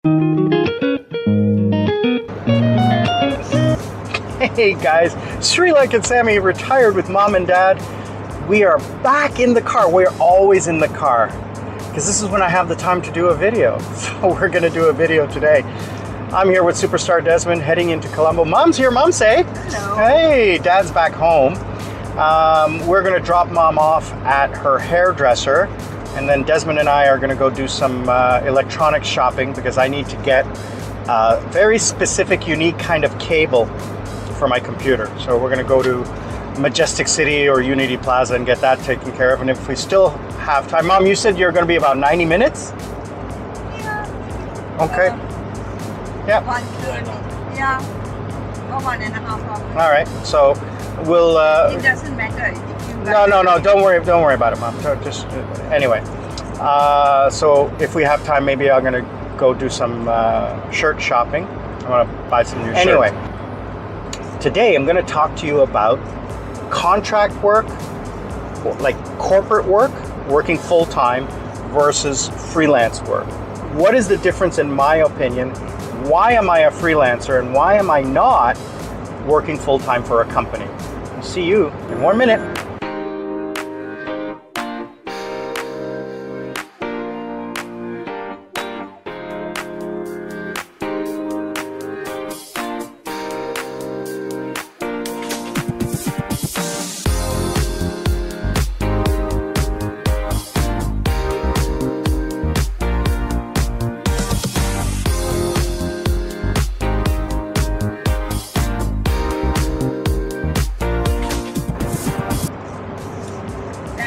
Hey guys, Sri Lanka Sammy retired with mom and dad. We are back in the car. We're always in the car because this is when I have the time to do a video. So we're going to do a video today. I'm here with superstar Desmond heading into Colombo. Mom's here. Mom, say hello. Hey, dad's back home. We're going to drop mom off at her hairdresser, and then Desmond and I are going to go do some electronic shopping because I need to get a very specific, unique kind of cable for my computer. So we're going to go to Majestic City or Unity Plaza and get that taken care of. And if we still have time, Mom, you said you're going to be about 90 minutes? Yeah. Okay. Yeah. 1:30. Yeah. Or 1.5 hours. All right. So we'll. It doesn't matter. If you No. Don't worry about it, Mom. Just anyway. So if we have time, maybe I'm going to go do some shirt shopping. I want to buy some new shirts. Anyway. Today, I'm going to talk to you about contract work, like corporate work, working full-time versus freelance work. What is the difference in my opinion? Why am I a freelancer and why am I not working full-time for a company? I'll see you in 1 minute.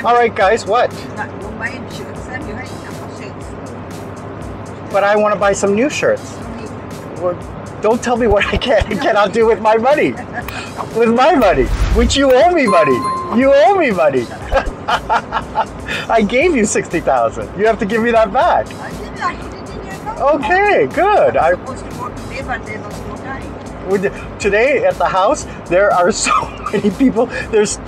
All right, guys, what? But I want to buy some new shirts. Well, don't tell me what I cannot do with my money. With my money, which you owe me money. You owe me money. I gave you 60,000. You have to give me that back. I put it in your account. Okay, good. I was supposed to go today, but there was no time. Today at the house, there are so many people. There's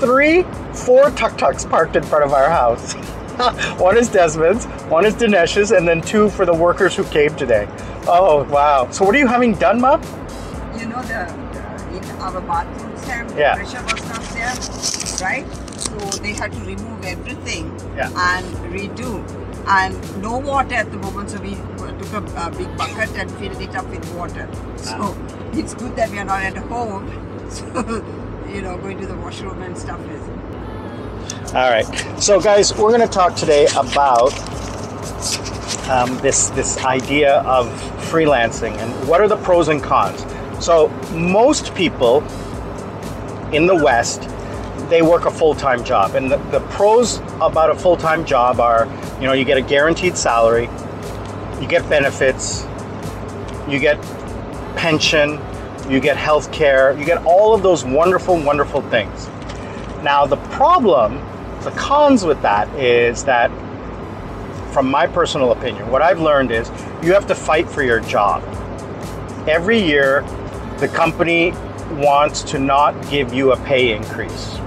4 tuk-tuks parked in front of our house. One is Desmond's, one is Dinesh's, and then 2 for the workers who came today. Oh, wow. So what are you having done, Mom? You know, in our bathroom, Sam, the Yeah. pressure was not there, right? So they had to remove everything and redo. And no water at the moment, so we took a big bucket and filled it up with water. So it's good that we are not at home. So, going to the washroom and stuff is. All right. So, guys, we're going to talk today about this idea of freelancing and what are the pros and cons. So, most people in the West, they work a full-time job, and the pros about a full-time job are, you get a guaranteed salary, you get benefits, you get pension, you get health care, you get all of those wonderful, wonderful things. Now, the cons with that is that, from my personal opinion, what I've learned is you have to fight for your job. Every year, the company wants to not give you a pay increase.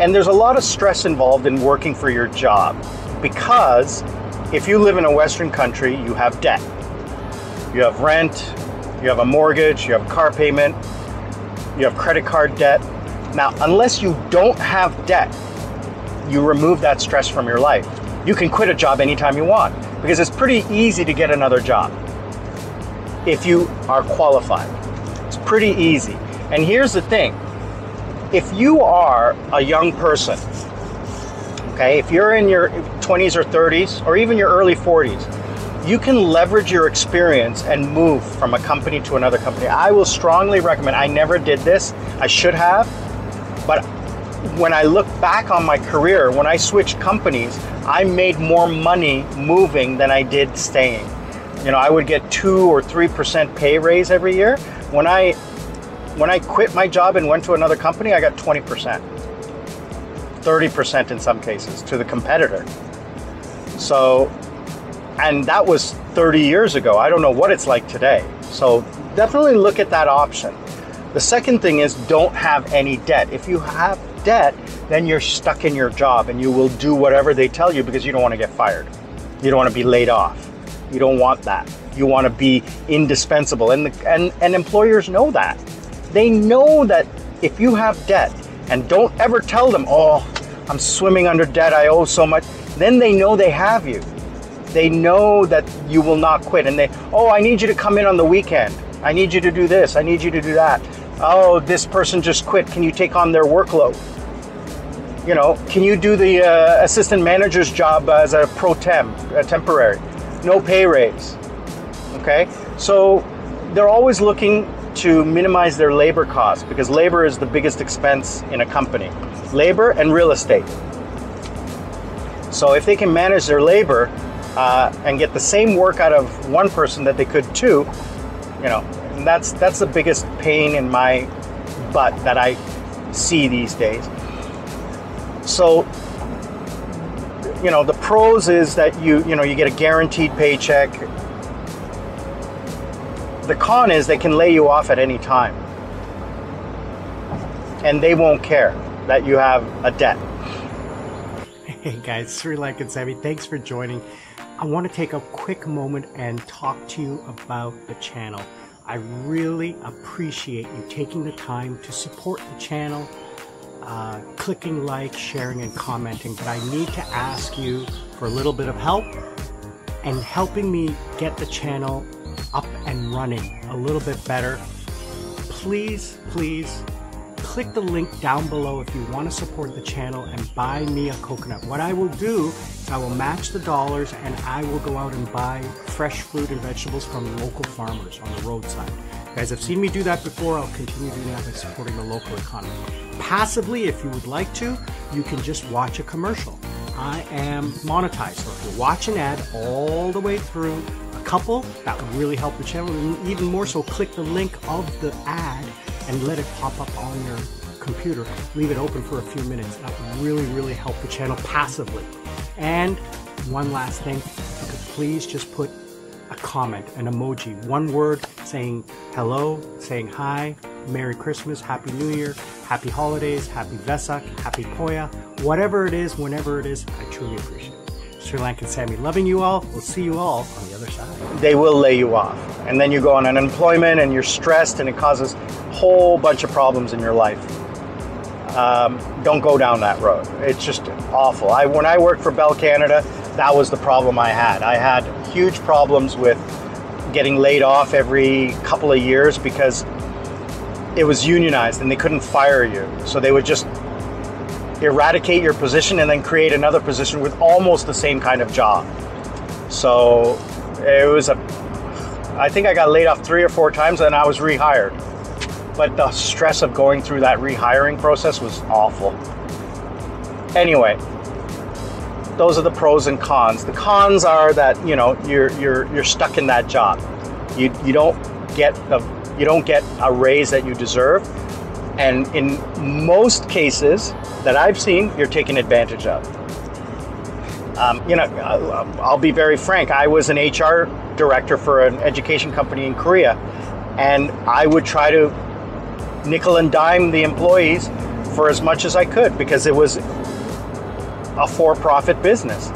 And there's a lot of stress involved in working for your job because if you live in a Western country, you have debt. You have rent, you have a mortgage, you have a car payment, you have credit card debt. Now, unless you don't have debt, you remove that stress from your life. You can quit a job anytime you want because it's pretty easy to get another job if you are qualified. It's pretty easy. And here's the thing. If you are a young person, okay, if you're in your 20s or 30s or even your early 40s, you can leverage your experience and move from a company to another company. I will strongly recommend. I never did this. I should have. But when I look back on my career, when I switched companies, I made more money moving than I did staying. I would get 2 or 3% pay raise every year. When I quit my job and went to another company, I got 20%, 30% in some cases to the competitor. So, and that was 30 years ago. I don't know what it's like today. So definitely look at that option. The second thing is don't have any debt. If you have debt, then you're stuck in your job and you will do whatever they tell you because you don't want to get fired. You don't want to be laid off. You don't want that. You want to be indispensable. And employers know that. They know that if you have debt, and don't ever tell them, oh, I'm swimming under debt, I owe so much, then they know they have you. They know that you will not quit. And they, oh, I need you to come in on the weekend. I need you to do this. I need you to do that. Oh, this person just quit. Can you take on their workload? You know, can you do the assistant manager's job as a temporary? No pay raise. Okay? So they're always looking to minimize their labor costs because labor is the biggest expense in a company. Labor and real estate. So if they can manage their labor and get the same work out of one person that they could two, you know, and that's the biggest pain in my butt that I see these days. So, you know, the pros is that you get a guaranteed paycheck. The con is they can lay you off at any time. And they won't care that you have a debt. Hey guys, Sri Lankan Sammy, thanks for joining. I want to take a quick moment and talk to you about the channel. I really appreciate you taking the time to support the channel, clicking like, sharing, and commenting. But I need to ask you for a little bit of help and helping me get the channel up and running a little bit better. Please click the link down below if you want to support the channel and buy me a coconut. What I will do is I will match the dollars and I will go out and buy fresh fruit and vegetables from local farmers on the roadside. You guys have seen me do that before. I'll continue doing that by supporting the local economy. Passively, if you would like to, you can just watch a commercial. I am monetized, so if you watch an ad all the way through, a couple, that would really help the channel. And even more so, click the link of the ad and let it pop up on your computer. Leave it open for a few minutes. That would really help the channel passively. And one last thing, if you could please just put a comment, an emoji, one word saying hello, saying hi, Merry Christmas, Happy New Year, Happy Holidays, Happy Vesak, Happy Poya, whatever it is, whenever it is, I truly appreciate it. Sri Lankan Sammy, loving you all. We'll see you all on the other side. They will lay you off. And then you go on unemployment and you're stressed and it causes a whole bunch of problems in your life. Don't go down that road. It's just awful. When I worked for Bell Canada, that was the problem I had. I had huge problems with getting laid off every couple of years because it was unionized and they couldn't fire you. So they would just eradicate your position and then create another position with almost the same kind of job. So it was I think I got laid off 3 or 4 times and I was rehired. But the stress of going through that rehiring process was awful. Anyway, those are the pros and cons. The cons are that, you know, you're stuck in that job. You don't get a raise that you deserve. And in most cases that I've seen, you're taken advantage of. You know, I'll be very frank. I was an HR director for an education company in Korea, and I would try to nickel and dime the employees for as much as I could because it was a for-profit business.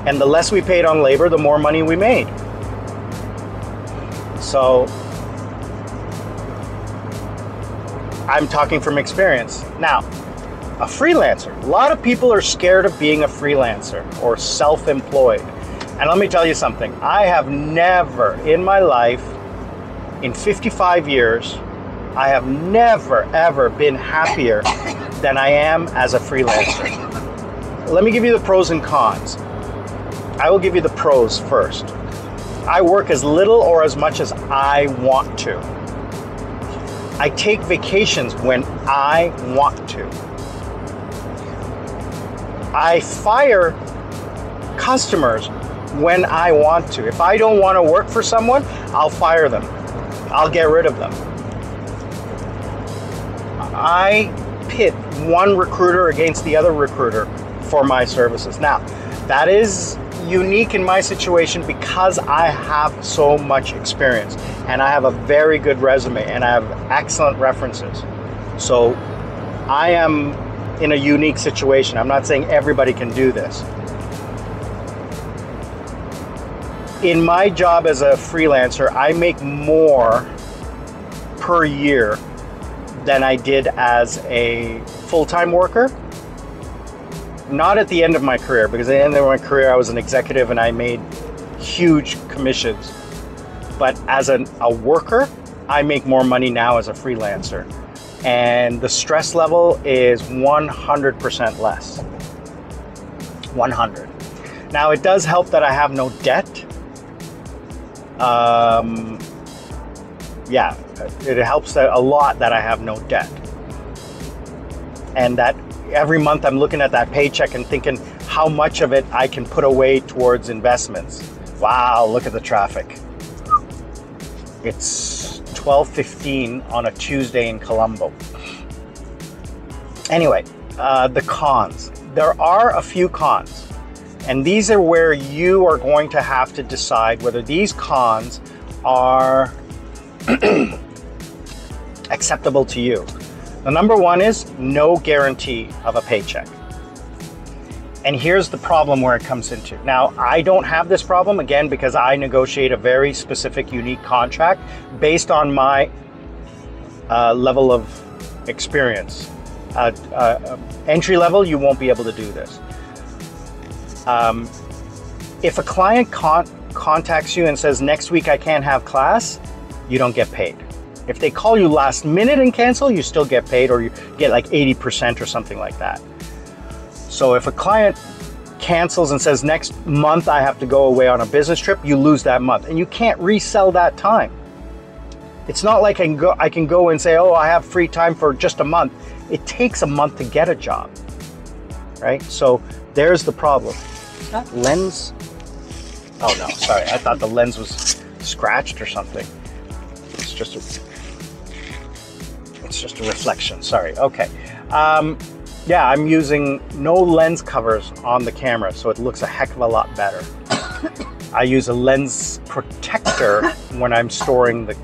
And the less we paid on labor, the more money we made. So I'm talking from experience. Now, a freelancer. A lot of people are scared of being a freelancer or self-employed. And let me tell you something. I have never in my life, in 55 years, I have never, ever been happier than I am as a freelancer. Let me give you the pros and cons. I will give you the pros first. I work as little or as much as I want to. I take vacations when I want to. I fire customers when I want to. If I don't want to work for someone, I'll fire them. I'll get rid of them. I pit one recruiter against the other recruiter for my services. Now, that is unique in my situation because I have so much experience and I have a very good resume and I have excellent references. So I am in a unique situation. I'm not saying everybody can do this. In my job as a freelancer, I make more per year than I did as a full-time worker. Not at the end of my career, because at the end of my career I was an executive and I made huge commissions. But as a worker, I make more money now as a freelancer. And the stress level is 100% less. 100. Now it does help that I have no debt. Yeah, it helps a lot that I have no debt. And that every month I'm looking at that paycheck and thinking how much of it I can put away towards investments. Wow, look at the traffic. It's 12:15 on a Tuesday in Colombo. Anyway, the cons. There are a few cons. And these are where you are going to have to decide whether these cons are acceptable to you. The number one is no guarantee of a paycheck. And here's the problem where it comes into. Now, I don't have this problem, again, because I negotiate a very specific, unique contract based on my level of experience. Entry level, you won't be able to do this. If a client contacts you and says, next week I can't have class, you don't get paid. If they call you last minute and cancel, you still get paid, or you get like 80% or something like that. So if a client cancels and says, next month I have to go away on a business trip, you lose that month and you can't resell that time. It's not like I can go and say, oh, I have free time for just a month. It takes a month to get a job, right? So there's the problem. Lens? Oh no, sorry. I thought the lens was scratched or something. It's just a reflection. Sorry. Okay. Yeah, I'm using no lens covers on the camera, so it looks a heck of a lot better. I use a lens protector when I'm storing the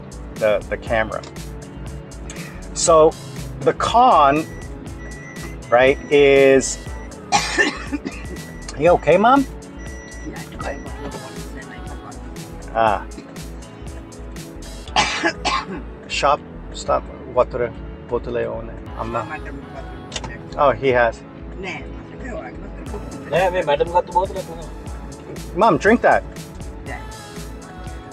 camera. So the con, right, is... You okay, Mom? Shop, stop. Water bottle on Amma. Oh, he has. Mom, drink that.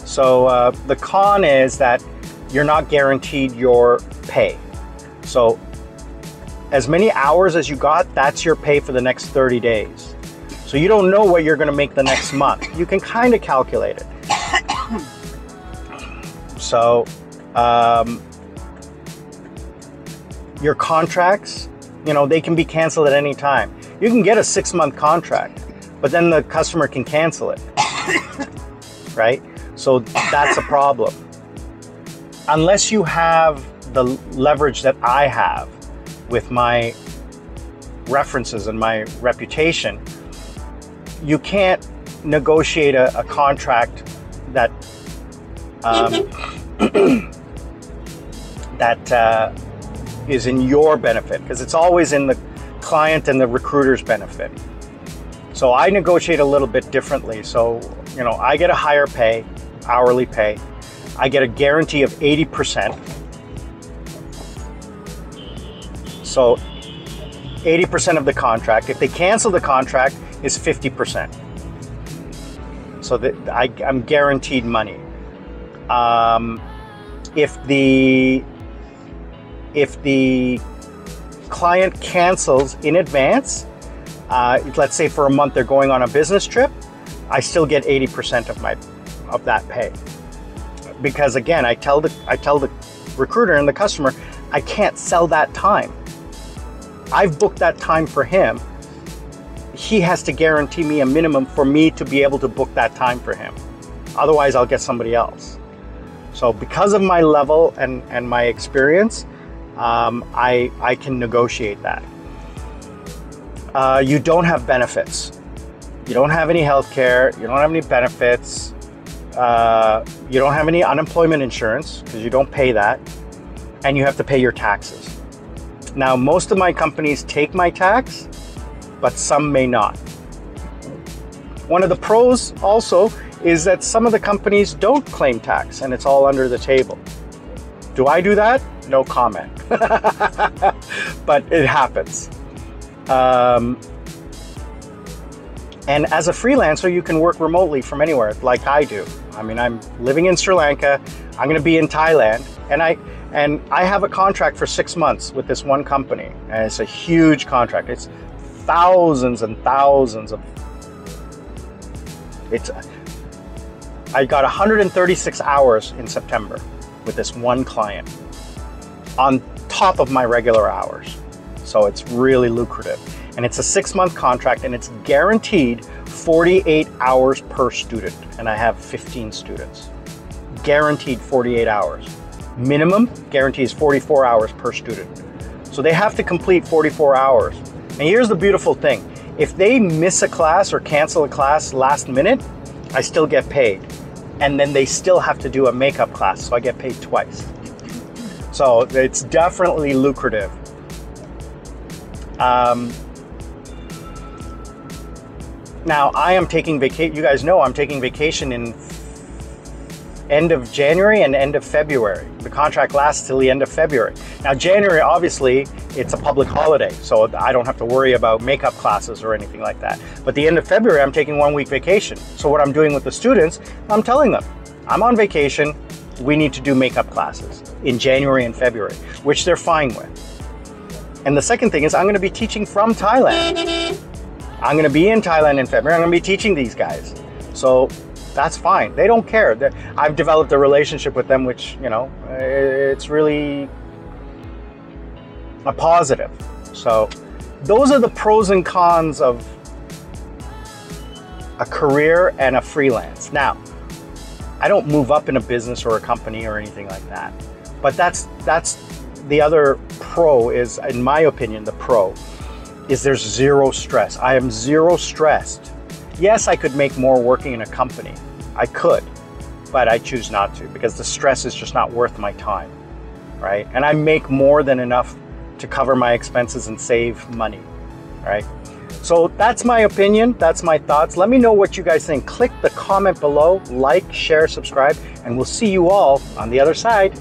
So the con is that you're not guaranteed your pay. So as many hours as you got, that's your pay for the next 30 days. So you don't know what you're going to make the next month. You can kind of calculate it. So your contracts, you know, they can be canceled at any time. You can get a 6-month contract, but then the customer can cancel it, right? So that's a problem. Unless you have the leverage that I have with my references and my reputation, you can't negotiate a contract that that is in your benefit, because it's always in the client and the recruiter's benefit. So I negotiate a little bit differently. So, you know, I get a higher pay, hourly pay. I get a guarantee of 80%. So 80% of the contract. If they cancel the contract, is 50%. So that I'm guaranteed money. If the client cancels in advance, let's say for a month they're going on a business trip, I still get 80% of that pay. Because again, I tell the recruiter and the customer, I can't sell that time. I've booked that time for him. He has to guarantee me a minimum for me to be able to book that time for him. Otherwise, I'll get somebody else. So because of my level and my experience, I can negotiate that. You don't have benefits. You don't have any health care. You don't have any benefits. You don't have any unemployment insurance because you don't pay that. And you have to pay your taxes. Now, most of my companies take my tax, but some may not. One of the pros also is that some of the companies don't claim tax and it's all under the table. Do I do that? No comment. But it happens. And as a freelancer, you can work remotely from anywhere, like I do. I mean, I'm living in Sri Lanka. I'm going to be in Thailand, and I have a contract for 6 months with this one company, and it's a huge contract. It's thousands and thousands of. I got 136 hours in September with this one client, on top of my regular hours. So it's really lucrative. And it's a 6-month contract, and it's guaranteed 48 hours per student. And I have 15 students. Guaranteed 48 hours. Minimum guarantee is 44 hours per student. So they have to complete 44 hours. And here's the beautiful thing. If they miss a class or cancel a class last minute, I still get paid. And then they still have to do a makeup class, so I get paid twice. So it's definitely lucrative. Now, I am taking vacation. You guys know I'm taking vacation in end of January and end of February. The contract lasts till the end of February. Now, January, obviously, it's a public holiday, so I don't have to worry about makeup classes or anything like that. But the end of February, I'm taking 1 week vacation. So what I'm doing with the students, I'm telling them, I'm on vacation. We need to do makeup classes in January and February, which they're fine with. And the second thing is I'm going to be teaching from Thailand. I'm going to be in Thailand in February. I'm going to be teaching these guys. So that's fine. They don't care. I've developed a relationship with them, which, you know, it's really a positive. So those are the pros and cons of a career and a freelance. Now, I don't move up in a business or a company or anything like that. But that's the other pro is, in my opinion, the pro is there's zero stress. I am zero stressed. Yes, I could make more working in a company. I could, but I choose not to because the stress is just not worth my time, right? And I make more than enough to cover my expenses and save money, right? So that's my opinion. That's my thoughts. Let me know what you guys think. Click the comment below, like, share, subscribe, and we'll see you all on the other side.